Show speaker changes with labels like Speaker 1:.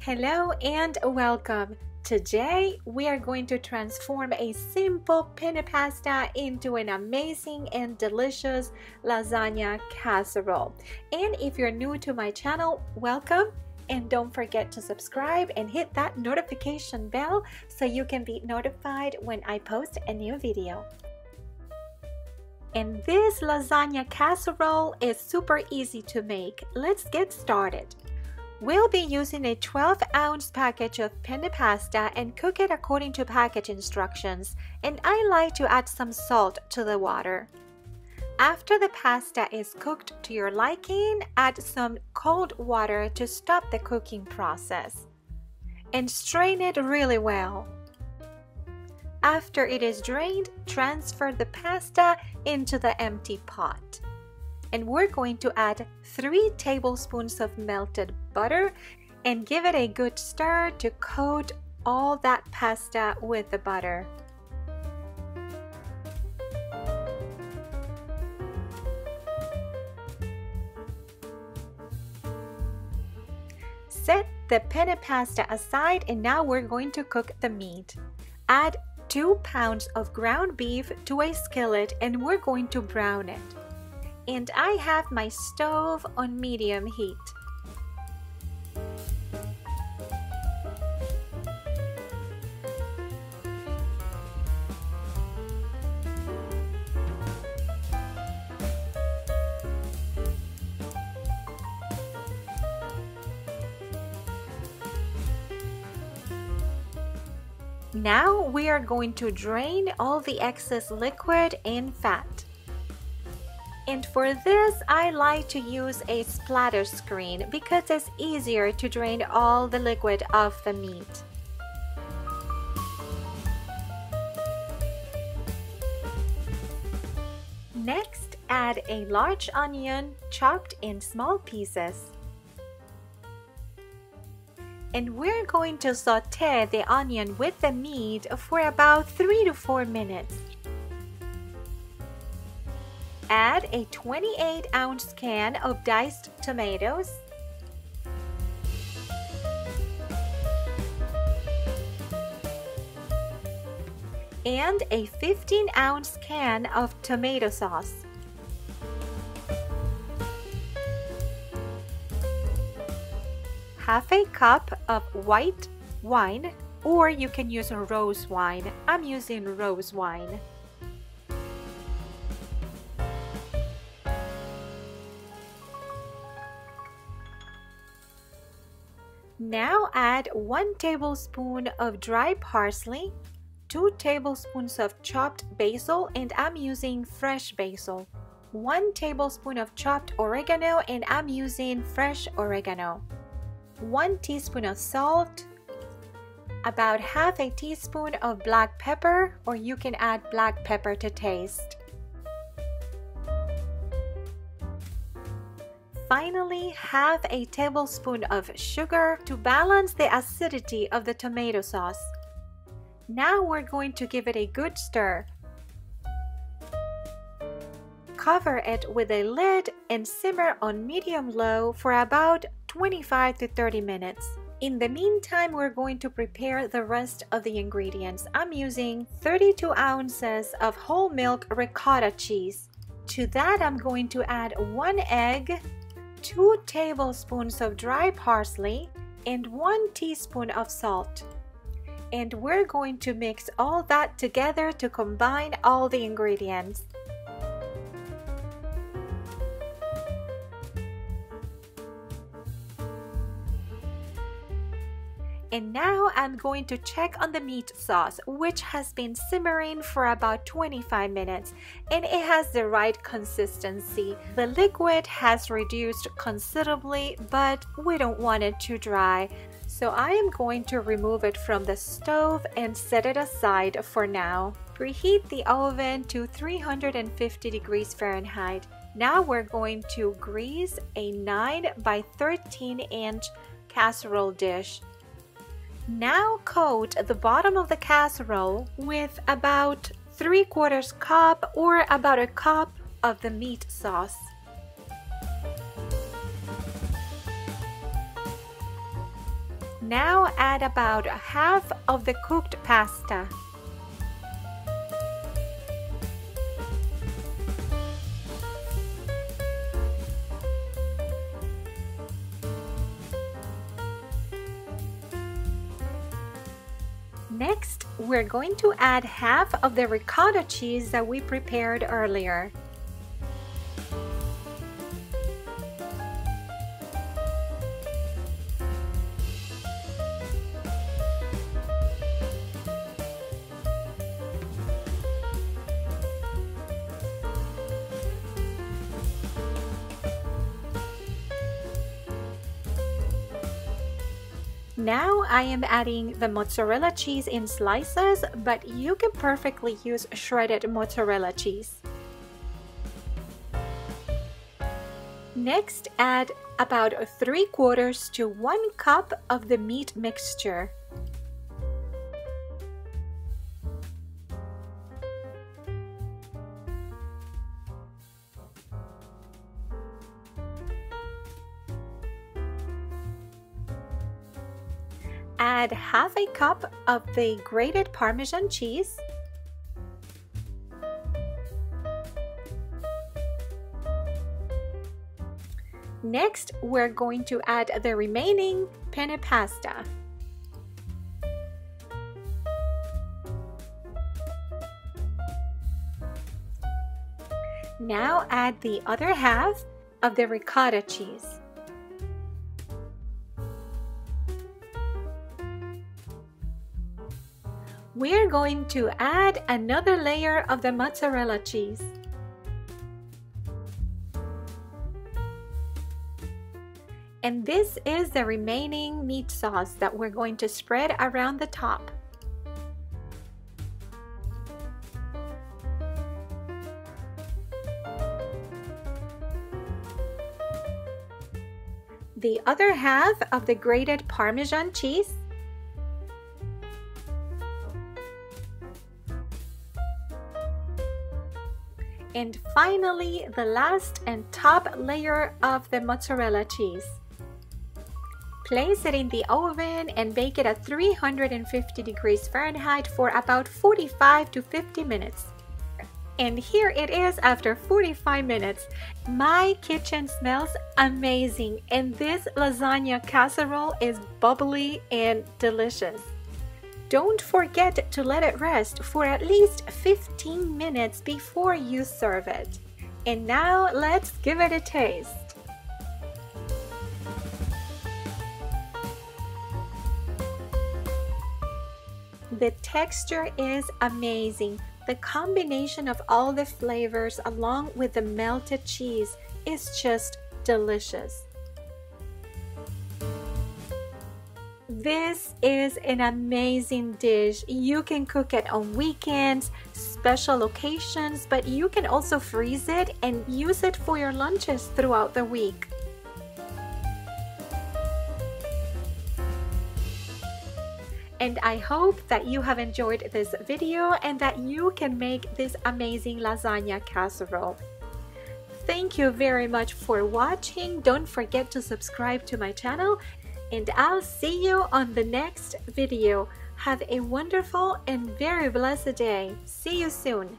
Speaker 1: Hello and welcome. Today we are going to transform a simple penne pasta into an amazing and delicious lasagna casserole. And if you're new to my channel, welcome. And don't forget to subscribe and hit that notification bell so you can be notified when I post a new video. And this lasagna casserole is super easy to make. Let's get started. We'll be using a 12-ounce package of penne pasta and cook it according to package instructions, and I like to add some salt to the water. After the pasta is cooked to your liking, add some cold water to stop the cooking process and strain it really well. After it is drained, transfer the pasta into the empty pot. And we're going to add 3 tablespoons of melted butter and give it a good stir to coat all that pasta with the butter. Set the penne pasta aside, and now we're going to cook the meat. Add 2 pounds of ground beef to a skillet and we're going to brown it. And I have my stove on medium heat. Now we are going to drain all the excess liquid and fat. And for this, I like to use a splatter screen because it's easier to drain all the liquid off the meat. Next, add a large onion chopped in small pieces. And we're going to sauté the onion with the meat for about 3 to 4 minutes. Add a 28-ounce can of diced tomatoes, and a 15-ounce can of tomato sauce. Half a cup of white wine, or you can use rose wine. I'm using rose wine. Now add 1 tablespoon of dry parsley, 2 tablespoons of chopped basil, and I'm using fresh basil, 1 tablespoon of chopped oregano, and I'm using fresh oregano, 1 teaspoon of salt, about half a teaspoon of black pepper, or you can add black pepper to taste. Finally, half a tablespoon of sugar to balance the acidity of the tomato sauce. Now we're going to give it a good stir. Cover it with a lid and simmer on medium-low for about 25 to 30 minutes. In the meantime, we're going to prepare the rest of the ingredients. I'm using 32 ounces of whole milk ricotta cheese. To that, I'm going to add 1 egg, 2 tablespoons of dry parsley, and 1 teaspoon of salt. And we're going to mix all that together to combine all the ingredients. And now I'm going to check on the meat sauce, which has been simmering for about 25 minutes, and it has the right consistency. The liquid has reduced considerably, but we don't want it too dry. So I am going to remove it from the stove and set it aside for now. Preheat the oven to 350 degrees Fahrenheit. Now we're going to grease a 9 by 13 inch casserole dish. Now coat the bottom of the casserole with about 3/4 cup or about a cup of the meat sauce. Now add about half of the cooked pasta. Next, we're going to add half of the ricotta cheese that we prepared earlier. Now I am adding the mozzarella cheese in slices, but you can perfectly use shredded mozzarella cheese. Next, add about 3/4 to 1 cup of the meat mixture. Add half a cup of the grated Parmesan cheese. Next, we're going to add the remaining penne pasta. Now add the other half of the ricotta cheese. We're going to add another layer of the mozzarella cheese. And this is the remaining meat sauce that we're going to spread around the top. The other half of the grated Parmesan cheese. And finally, the last and top layer of the mozzarella cheese. Place it in the oven and bake it at 350 degrees Fahrenheit for about 45 to 50 minutes. And here it is after 45 minutes. My kitchen smells amazing, and this lasagna casserole is bubbly and delicious. Don't forget to let it rest for at least 15 minutes before you serve it. And now let's give it a taste. The texture is amazing. The combination of all the flavors along with the melted cheese is just delicious. This is an amazing dish. You can cook it on weekends, special occasions, but you can also freeze it and use it for your lunches throughout the week. And I hope that you have enjoyed this video and that you can make this amazing lasagna casserole. Thank you very much for watching. Don't forget to subscribe to my channel, and I'll see you on the next video. Have a wonderful and very blessed day. See you soon.